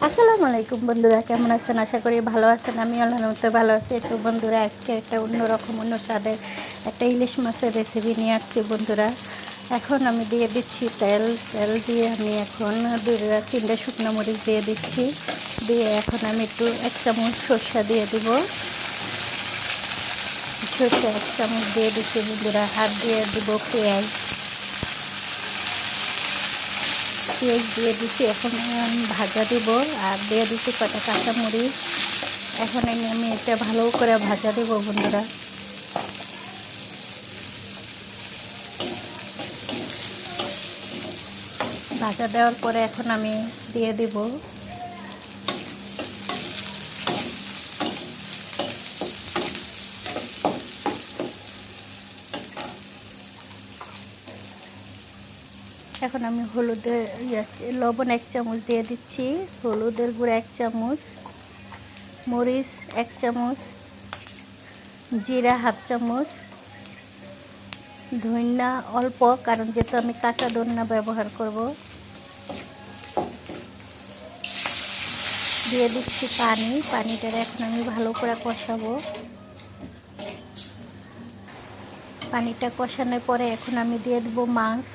আসসালামু আলাইকুম বন্ধুরা, কেমন আছেন? আশা করি ভালো আছেন। আমি আল্লাহর রহমতে ভালো আছি। তো বন্ধুরা, আজকে একটা অন্যরকম অন্য স্বাদের একটা ইলিশ মাছের রেসিপি নিয়ে আসছি বন্ধুরা। এখন আমি দিয়ে দিচ্ছি তেল দিয়ে আমি এখন 2-3 শুকনো মরিচ দিয়ে দিচ্ছি। দিয়ে এখন আমি একটু 1 চামচ সরষা দিয়ে দিব। সরষা 1 চামচ দিয়ে দিচ্ছি বন্ধুরা। আর দিয়ে দিব পেঁয়াজ দিয়ে দিচ্ছি। এখন ভাজা দিব আর দিয়ে দিচ্ছি কটা কাঁচামরিচ। এখন আমি এটা ভালো করে ভাজা দেব বন্ধুরা। ভাজা দেওয়ার পরে এখন আমি দিয়ে দিব এখন আমি লবণ 1 চামচ দিয়ে দিচ্ছি, হলুদের গুঁড়া 1 চামচ, মরিচ 1 চামচ, জিরা 1/2 চামচ, ধনিয়া অল্প, কারণ যেহেতু আমি কাঁচা ধনিয়া ব্যবহার করব। দিয়ে দিচ্ছি পানিটা এখন আমি ভালো করে কষাবো। পানিটা কষানোর পরে এখন আমি দিয়ে দেব মাছ।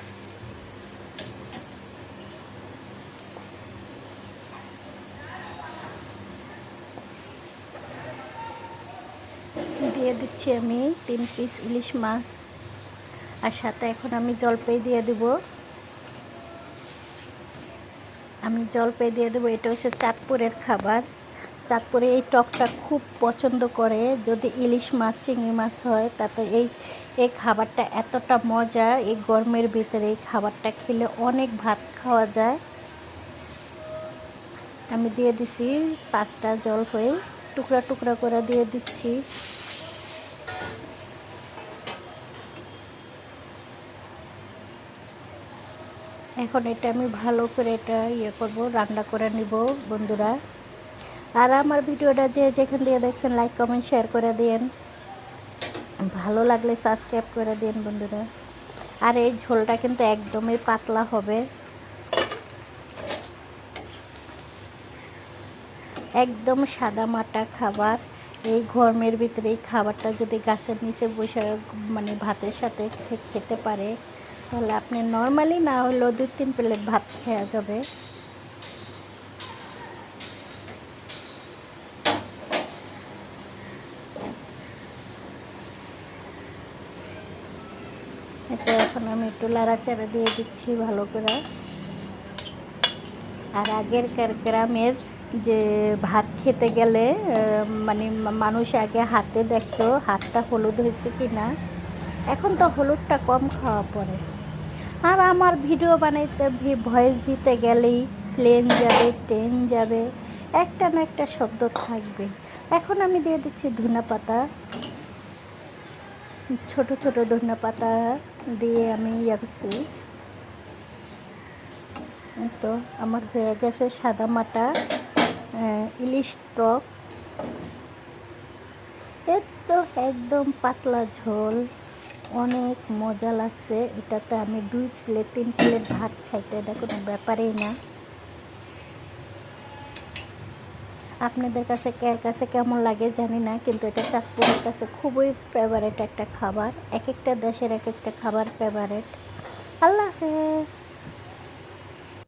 দিয়ে দিচ্ছি আমি 3 পিস ইলিশ মাছ, আর সাথে এখন আমি জলপাই দিয়ে দেব। এটা হচ্ছে চাঁদপুরের খাবার। চাঁদপুরে এই টকটা খুব পছন্দ করে। যদি ইলিশ মাছ চিংড়ি মাছ হয় তাতে এই খাবারটা এতটা মজা। এই গরমের ভিতরে এই খাবারটা খেলে অনেক ভাত খাওয়া যায়। আমি দিয়ে দিছি 5টা জলপাই, টুকরা টুকরা করে দিয়ে দিচ্ছি। এখন এটা আমি ভালো করে রান্না করে নিব বন্ধুরা। আর আমার ভিডিওটা যেখান দিয়ে দেখছেন লাইক কমেন্ট শেয়ার করে দিন, ভালো লাগলে সাবস্ক্রাইব করে দিন বন্ধুরা। আর এই ঝোলটা কিন্তু একদমই পাতলা হবে, একদম সাদা মাটা খাবার। এই গরমের ভিতরে এই খাবারটা যদি গাছের নিচে বসে ভাতের সাথে খেতে পারে, তাহলে আপনি নর্মালি না হলেও 2-3 প্লেট ভাত খাওয়া যাবে। এটা এখন আমি একটু লাড়াচাড়া দিয়ে দিচ্ছি ভালো করে। আর আগেরকার গ্রামের যে ভাত খেতে গেলে মানুষ আগে হাতে দেখতো হাতটা হলুদ হয়েছে কি না। এখন তো হলুদটা কম খাওয়া পড়ে। আর আমার ভিডিও বানাইতে ভয়েস দিতে গেলেই প্লেন যাবে, ট্রেন যাবে, একটা না একটা শব্দ থাকবে। এখন আমি দিয়ে দিচ্ছি ধনিয়া পাতা, ছোট ছোট ধনিয়া পাতা দিয়ে আমি করছি। তো আমার হয়ে গেছে সাদা মাটা ইলিশ টক। এর তো একদম পাতলা ঝোল, অনেক মজা লাগছে। এটাতে আমি 2-3 প্লেট ভাত খাইতে এটা কোনো ব্যাপারই না। আপনাদের কাছে কেমন লাগে জানি না, কিন্তু এটা চাঁদপুরের কাছে খুবই ফেভারেট একটা খাবার। এক একটা দেশের এক একটা খাবার ফেভারেট। আল্লাহ হাফেজ।